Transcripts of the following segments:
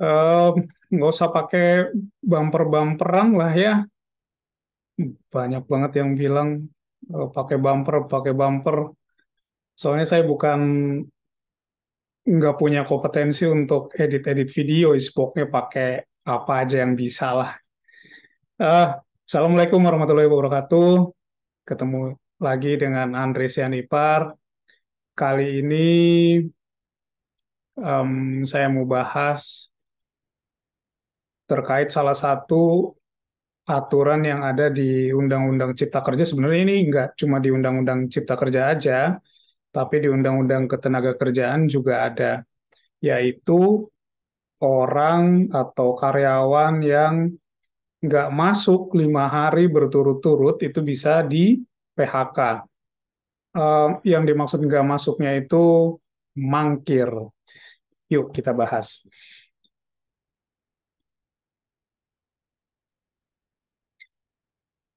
Eh, nggak usah pakai bumper-bumperan lah ya. Banyak banget yang bilang pakai bumper. Soalnya saya bukan nggak punya kompetensi untuk edit-edit video, pokoknya pakai apa aja yang bisa lah. Eh, Assalamualaikum warahmatullahi wabarakatuh. Ketemu lagi dengan Andre Sianipar. Kali ini saya mau bahas terkait salah satu aturan yang ada di Undang-Undang Cipta Kerja. Sebenarnya ini nggak cuma di Undang-Undang Cipta Kerja aja, tapi di Undang-Undang Ketenagakerjaan juga ada, yaitu orang atau karyawan yang nggak masuk 5 hari berturut-turut itu bisa di PHK. Yang dimaksud nggak masuknya itu mangkir. Yuk kita bahas.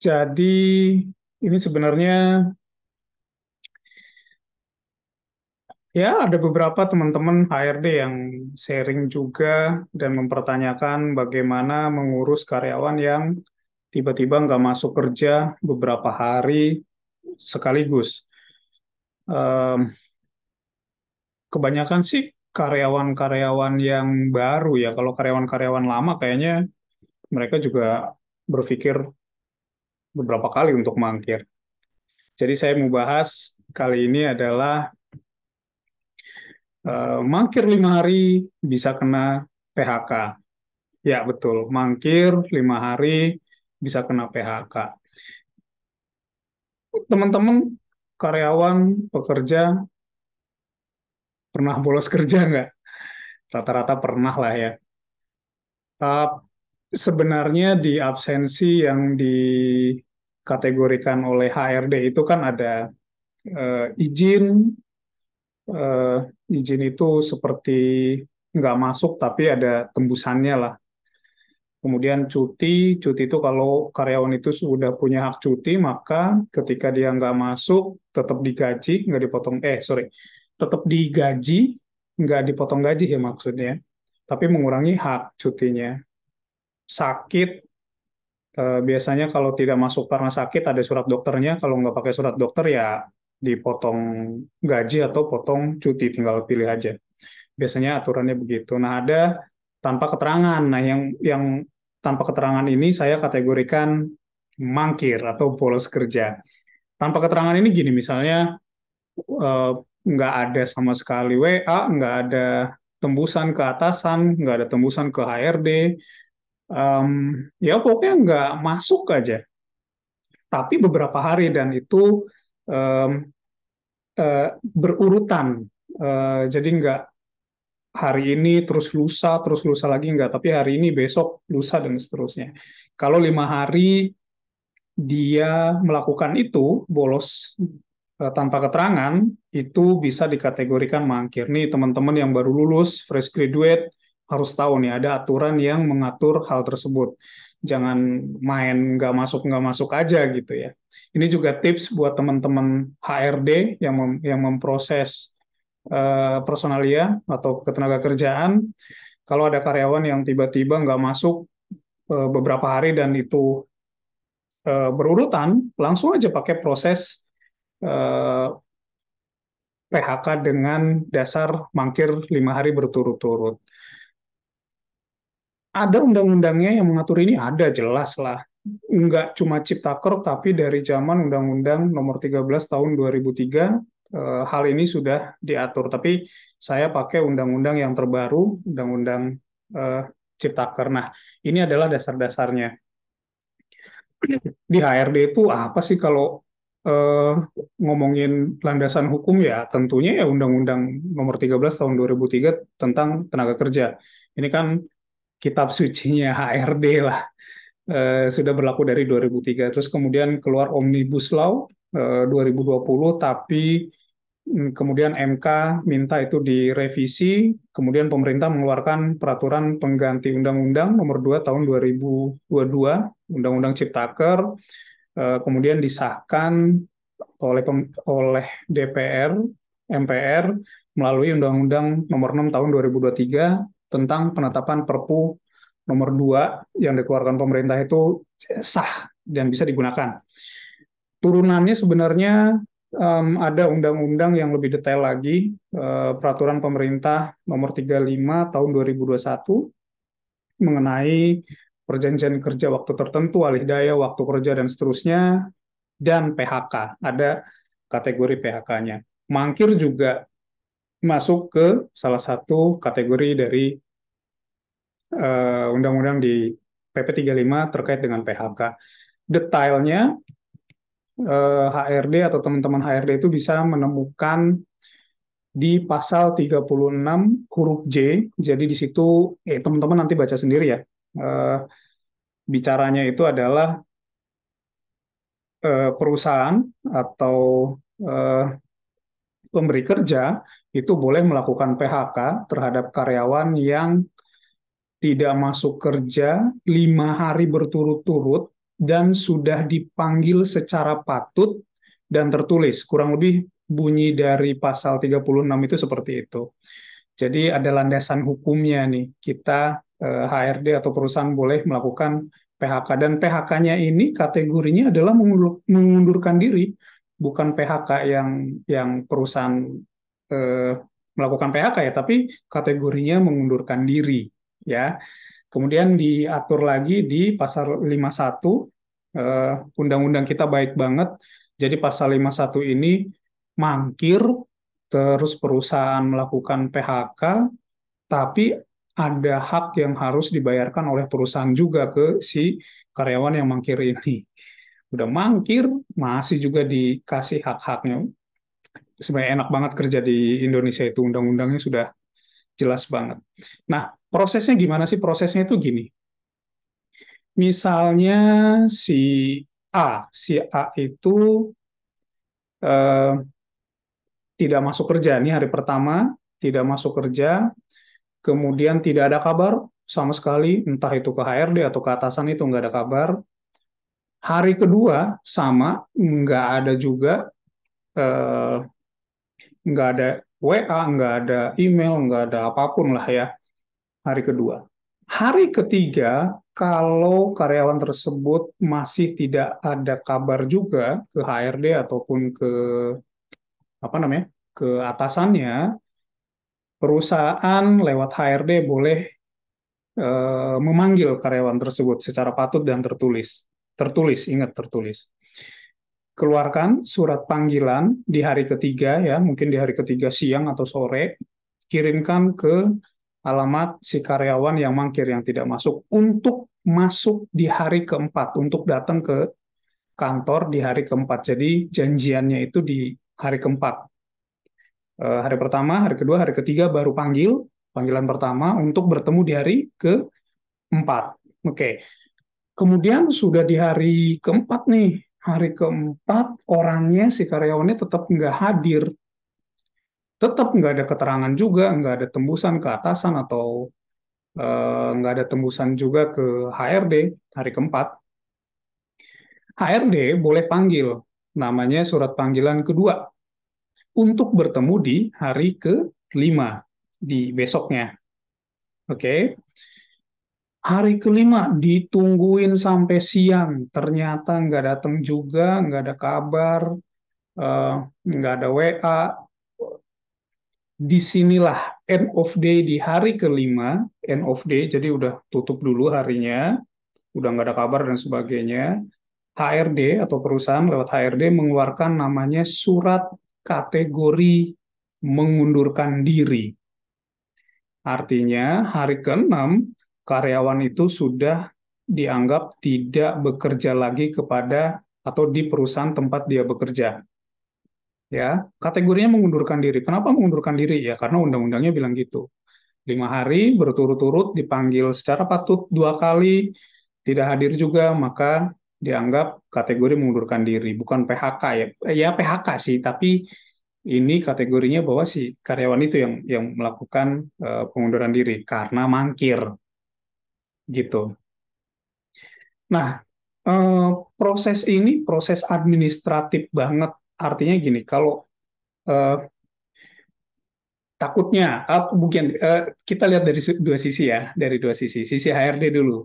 Jadi ini sebenarnya ya, ada beberapa teman-teman HRD yang sharing juga dan mempertanyakan bagaimana mengurus karyawan yang tiba-tiba nggak masuk kerja beberapa hari sekaligus. Em, Kebanyakan sih karyawan-karyawan yang baru ya. Kalau karyawan-karyawan lama kayaknya mereka juga berpikir beberapa kali untuk mangkir. Jadi saya mau bahas kali ini adalah mangkir 5 hari bisa kena PHK. Ya, betul. Mangkir 5 hari bisa kena PHK. Teman-teman, karyawan, pekerja, pernah bolos kerja nggak? Rata-rata pernah lah ya. Uh, Sebenarnya di absensi yang dikategorikan oleh HRD itu kan ada izin. eh, Izin itu seperti nggak masuk tapi ada tembusannya lah. Kemudian cuti itu kalau karyawan itu sudah punya hak cuti, maka ketika dia nggak masuk, tetap digaji, nggak dipotong, sorry, tetap digaji, nggak dipotong gaji ya maksudnya, tapi mengurangi hak cutinya. Sakit, biasanya kalau tidak masuk karena sakit, ada surat dokternya, kalau nggak pakai surat dokter ya dipotong gaji atau potong cuti, tinggal pilih aja. Biasanya aturannya begitu. Nah, ada tanpa keterangan. Nah, yang tanpa keterangan ini saya kategorikan mangkir atau bolos kerja. Tanpa keterangan ini gini, misalnya eh, nggak ada sama sekali WA, nggak ada tembusan ke atasan, nggak ada tembusan ke HRD, em, ya pokoknya nggak masuk aja. Tapi beberapa hari dan itu em, berurutan. Jadi nggak hari ini terus lusa lagi enggak, tapi hari ini besok lusa dan seterusnya. Kalau 5 hari dia melakukan itu bolos tanpa keterangan, itu bisa dikategorikan mangkir. Nih teman-teman yang baru lulus fresh graduate harus tahu nih ada aturan yang mengatur hal tersebut. Jangan main nggak masuk aja gitu ya. Ini juga tips buat teman-teman HRD yang memproses personalia atau ketenaga kerjaan. Kalau ada karyawan yang tiba-tiba nggak masuk beberapa hari dan itu berurutan, langsung aja pakai proses eh, PHK dengan dasar mangkir 5 hari berturut-turut. Ada undang-undangnya yang mengatur ini, ada jelas lah. Nggak cuma Ciptaker, tapi dari zaman Undang-Undang Nomor 13 Tahun 2003, hal ini sudah diatur. Tapi saya pakai undang-undang yang terbaru, Undang-Undang eh, Ciptaker. Nah, ini adalah dasar-dasarnya. Di HRD itu apa sih kalau eh, ngomongin landasan hukum ya tentunya ya Undang-Undang Nomor 13 Tahun 2003 tentang tenaga kerja. Ini kan kitab sucinya HRD lah. Sudah berlaku dari 2003. Terus kemudian keluar Omnibus Law 2020, tapi kemudian MK minta itu direvisi, kemudian pemerintah mengeluarkan peraturan pengganti Undang-Undang Nomor 2 Tahun 2022, Undang-Undang Ciptaker, kemudian disahkan oleh DPR, MPR melalui Undang-Undang Nomor 6 Tahun 2023 tentang penetapan Perpu nomor 2 yang dikeluarkan pemerintah itu sah dan bisa digunakan. Turunannya sebenarnya ada undang-undang yang lebih detail lagi, peraturan pemerintah nomor 35 tahun 2021 mengenai perjanjian kerja waktu tertentu, alih daya, waktu kerja, dan seterusnya, dan PHK. Ada kategori PHK-nya. Mangkir juga masuk ke salah satu kategori dari undang-undang di PP 35 terkait dengan PHK. Detailnya HRD atau teman-teman HRD itu bisa menemukan di pasal 36 huruf J. Jadi di situ teman-teman nanti baca sendiri ya. Eh, Bicaranya itu adalah perusahaan atau eh, pemberi kerja itu boleh melakukan PHK terhadap karyawan yang tidak masuk kerja 5 hari berturut-turut dan sudah dipanggil secara patut dan tertulis. Kurang lebih bunyi dari pasal 36 itu seperti itu. Jadi ada landasan hukumnya nih. Kita HRD atau perusahaan boleh melakukan PHK, dan PHK-nya ini kategorinya adalah mengundurkan diri, bukan PHK yang perusahaan eh, melakukan PHK ya, tapi kategorinya mengundurkan diri ya. Kemudian diatur lagi di pasal 51, undang-undang kita baik banget. Jadi pasal 51 ini mangkir, terus perusahaan melakukan PHK, tapi ada hak yang harus dibayarkan oleh perusahaan juga ke si karyawan yang mangkir ini. Udah mangkir, masih juga dikasih hak-haknya. Sebenarnya enak banget kerja di Indonesia, itu undang-undangnya sudah jelas banget. Nah, prosesnya gimana sih? Prosesnya itu gini. Misalnya si si A itu eh, tidak masuk kerja nih hari pertama, tidak masuk kerja, kemudian tidak ada kabar sama sekali, entah itu ke HRD atau ke atasan itu nggak ada kabar. Hari kedua sama, nggak ada juga, eh, nggak ada WA, nggak ada email, nggak ada apapun lah ya. Hari kedua. Hari ketiga, kalau karyawan tersebut masih tidak ada kabar juga ke HRD ataupun ke apa namanya, ke atasannya, perusahaan lewat HRD boleh memanggil karyawan tersebut secara patut dan tertulis. Tertulis, ingat tertulis. Keluarkan surat panggilan di hari ketiga ya, mungkin di hari ketiga siang atau sore, kirimkan ke alamat si karyawan yang mangkir yang tidak masuk untuk masuk di hari keempat, untuk datang ke kantor di hari keempat. Jadi janjiannya itu di hari keempat. Hari pertama, hari kedua, hari ketiga baru panggilan pertama untuk bertemu di hari keempat. Oke. Kemudian sudah di hari keempat nih, hari keempat orangnya si karyawannya tetap nggak hadir, tetap nggak ada keterangan juga, nggak ada tembusan ke atasan atau nggak ada tembusan juga ke HRD hari keempat. HRD boleh panggil, namanya surat panggilan kedua, untuk bertemu di hari kelima, di besoknya. Oke. Hari kelima ditungguin sampai siang, ternyata nggak datang juga, nggak ada kabar, eh, nggak ada WA. Disinilah end of day di hari kelima, end of day, jadi udah tutup dulu harinya, udah nggak ada kabar dan sebagainya. HRD atau perusahaan lewat HRD mengeluarkan namanya surat kategori mengundurkan diri. Artinya hari keenam karyawan itu sudah dianggap tidak bekerja lagi kepada atau di perusahaan tempat dia bekerja. Ya, kategorinya mengundurkan diri. Kenapa mengundurkan diri? Ya, karena undang-undangnya bilang gitu. 5 hari berturut-turut dipanggil secara patut 2 kali, tidak hadir juga, maka dianggap kategori mengundurkan diri, bukan PHK ya. Ya PHK sih, tapi ini kategorinya bahwa si karyawan itu yang melakukan pengunduran diri karena mangkir gitu. Nah, eh, proses ini proses administratif banget. Artinya gini, kalau eh, Takutnya, mungkin kita lihat dari dua sisi ya, dari dua sisi. Sisi HRD dulu.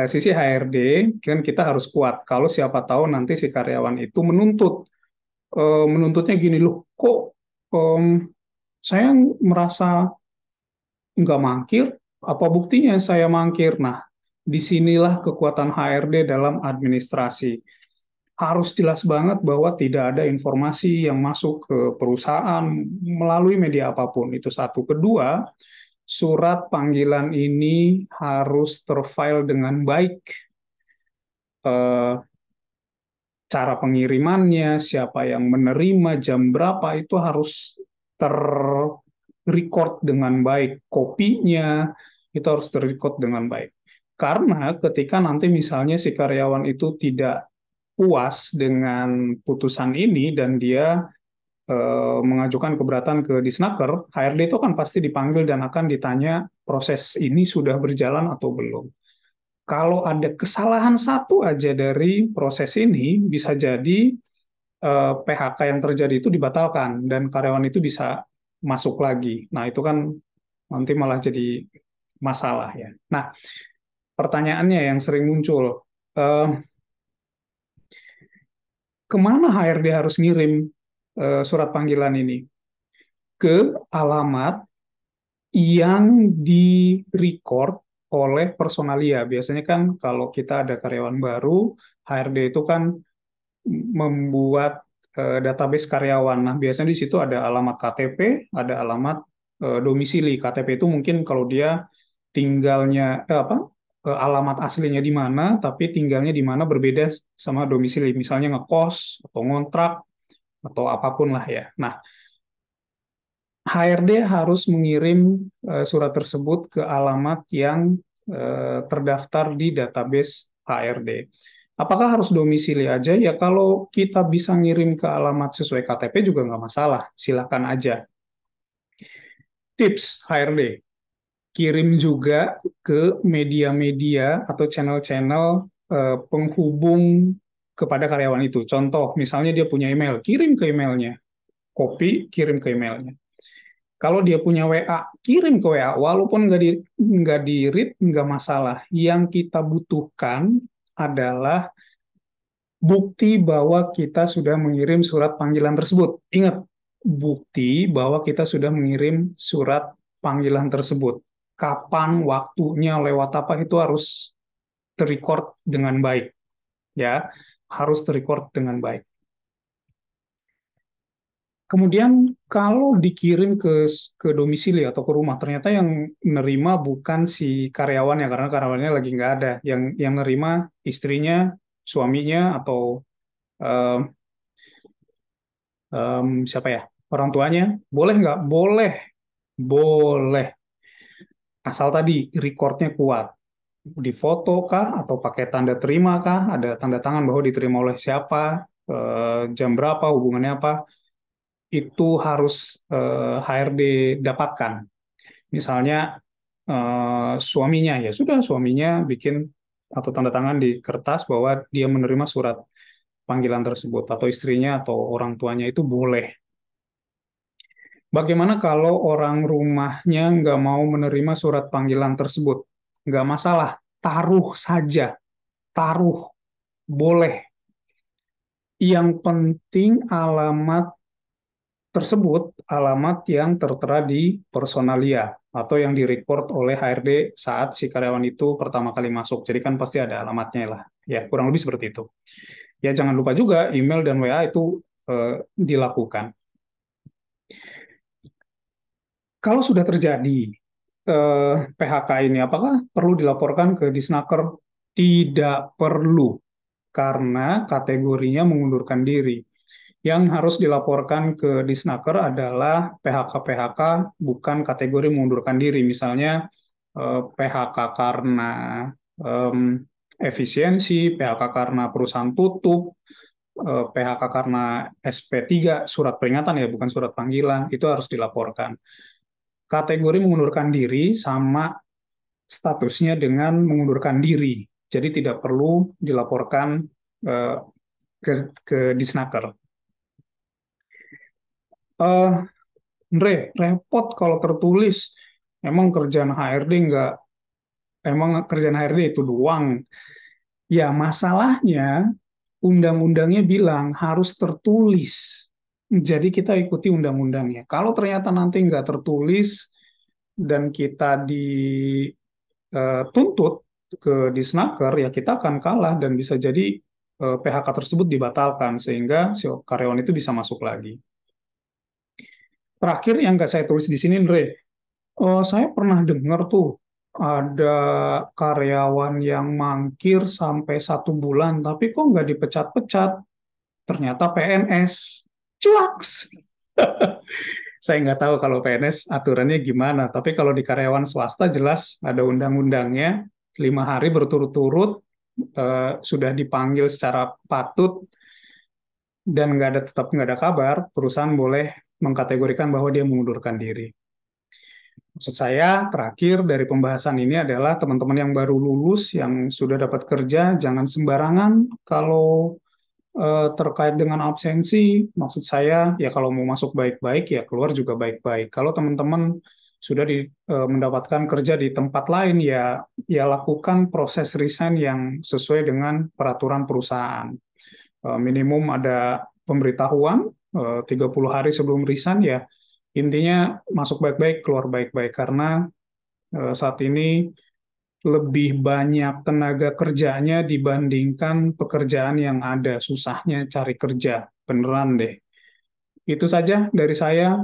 Sisi HRD kan kita harus kuat. Kalau siapa tahu nanti si karyawan itu menuntutnya gini loh, kok em, saya merasa nggak mangkir, apa buktinya saya mangkir? Nah, disinilah kekuatan HRD dalam administrasi. Harus jelas banget bahwa tidak ada informasi yang masuk ke perusahaan melalui media apapun. Itu satu. Kedua, surat panggilan ini harus terfile dengan baik. Eh, Cara pengirimannya, siapa yang menerima, jam berapa, itu harus terrecord dengan baik. Kopinya itu harus terrecord dengan baik. Karena ketika nanti misalnya si karyawan itu tidak puas dengan putusan ini dan dia mengajukan keberatan ke Disnaker, HRD itu kan pasti dipanggil dan akan ditanya proses ini sudah berjalan atau belum. Kalau ada kesalahan satu aja dari proses ini, bisa jadi PHK yang terjadi itu dibatalkan dan karyawan itu bisa masuk lagi. Nah, itu kan nanti malah jadi masalah ya. Nah, pertanyaannya yang sering muncul, eh, kemana HRD harus ngirim surat panggilan ini? Ke alamat yang di-record oleh personalia. Biasanya kan kalau kita ada karyawan baru, HRD itu kan membuat database karyawan. Nah, biasanya di situ ada alamat KTP, ada alamat domisili. KTP itu mungkin kalau dia tinggalnya alamat aslinya di mana, tapi tinggalnya di mana berbeda sama domisili. Misalnya ngekos atau ngontrak atau apapun lah ya. Nah, HRD harus mengirim surat tersebut ke alamat yang terdaftar di database HRD. Apakah harus domisili aja? Ya kalau kita bisa ngirim ke alamat sesuai KTP juga nggak masalah, silakan aja. Tips HRD, kirim juga ke media-media atau channel-channel penghubung kepada karyawan itu. Contoh, misalnya dia punya email, kirim ke emailnya. Copy, kirim ke emailnya. Kalau dia punya WA, kirim ke WA. Walaupun nggak di read, nggak masalah. Yang kita butuhkan adalah bukti bahwa kita sudah mengirim surat panggilan tersebut. Ingat, bukti bahwa kita sudah mengirim surat panggilan tersebut. Kapan, waktunya, lewat apa itu harus terrecord dengan baik, ya. Harus terrecord dengan baik. Kemudian kalau dikirim ke domisili atau ke rumah, ternyata yang nerima bukan si karyawannya karena karyawannya lagi nggak ada. Yang nerima istrinya, suaminya, atau em, siapa ya, orang tuanya. Boleh nggak? Boleh, boleh. Asal tadi recordnya kuat. Di foto kah atau pakai tanda terima kah? Ada tanda tangan bahwa diterima oleh siapa, jam berapa, hubungannya apa. Itu harus HRD dapatkan. Misalnya suaminya, ya sudah suaminya bikin atau tanda tangan di kertas bahwa dia menerima surat panggilan tersebut, atau istrinya atau orang tuanya itu boleh. Bagaimana kalau orang rumahnya nggak mau menerima surat panggilan tersebut? Nggak masalah, taruh saja, taruh, boleh. Yang penting alamat tersebut, alamat yang tertera di personalia atau yang direcord oleh HRD saat si karyawan itu pertama kali masuk. Jadi kan pasti ada alamatnya lah. Ya, kurang lebih seperti itu. Ya, jangan lupa juga email dan WA itu dilakukan. Kalau sudah terjadi PHK ini, apakah perlu dilaporkan ke Disnaker? Tidak perlu, karena kategorinya mengundurkan diri. Yang harus dilaporkan ke Disnaker adalah PHK-PHK bukan kategori mengundurkan diri. Misalnya PHK karena efisiensi, PHK karena perusahaan tutup, PHK karena SP3, surat peringatan ya, bukan surat panggilan, itu harus dilaporkan. Kategori mengundurkan diri sama statusnya dengan mengundurkan diri. Jadi tidak perlu dilaporkan eh, ke Disnaker. Andre, repot kalau tertulis. Emang kerjaan HRD nggak, emang kerjaan HRD itu doang. Ya, masalahnya undang-undangnya bilang harus tertulis. Jadi kita ikuti undang-undangnya. Kalau ternyata nanti nggak tertulis dan kita dituntut ke Disnaker, ya kita akan kalah dan bisa jadi PHK tersebut dibatalkan sehingga si karyawan itu bisa masuk lagi. Terakhir yang nggak saya tulis di sini, Andre, saya pernah dengar tuh ada karyawan yang mangkir sampai 1 bulan, tapi kok nggak dipecat-pecat? Ternyata PNS. Cuaks. Saya nggak tahu kalau PNS aturannya gimana, tapi kalau di karyawan swasta jelas ada undang-undangnya, 5 hari berturut-turut sudah dipanggil secara patut dan tetap nggak ada kabar, perusahaan boleh mengkategorikan bahwa dia mengundurkan diri. Maksud saya terakhir dari pembahasan ini adalah teman-teman yang baru lulus, yang sudah dapat kerja, jangan sembarangan kalau terkait dengan absensi. Maksud saya ya kalau mau masuk baik-baik ya keluar juga baik-baik. Kalau teman-teman sudah mendapatkan kerja di tempat lain ya ya lakukan proses resign yang sesuai dengan peraturan perusahaan. Minimum ada pemberitahuan 30 hari sebelum resign ya. Intinya masuk baik-baik, keluar baik-baik karena saat ini lebih banyak tenaga kerjanya dibandingkan pekerjaan yang ada. Susahnya cari kerja, beneran deh. Itu saja dari saya.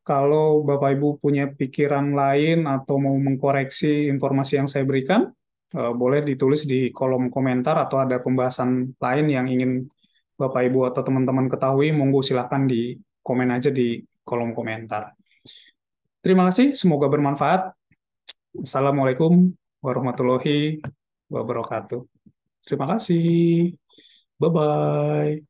Kalau Bapak Ibu punya pikiran lain atau mau mengkoreksi informasi yang saya berikan, boleh ditulis di kolom komentar atau ada pembahasan lain yang ingin Bapak Ibu atau teman-teman ketahui, monggo silahkan di komen aja di kolom komentar. Terima kasih, semoga bermanfaat. Assalamualaikum warahmatullahi wabarakatuh. Terima kasih. Bye-bye.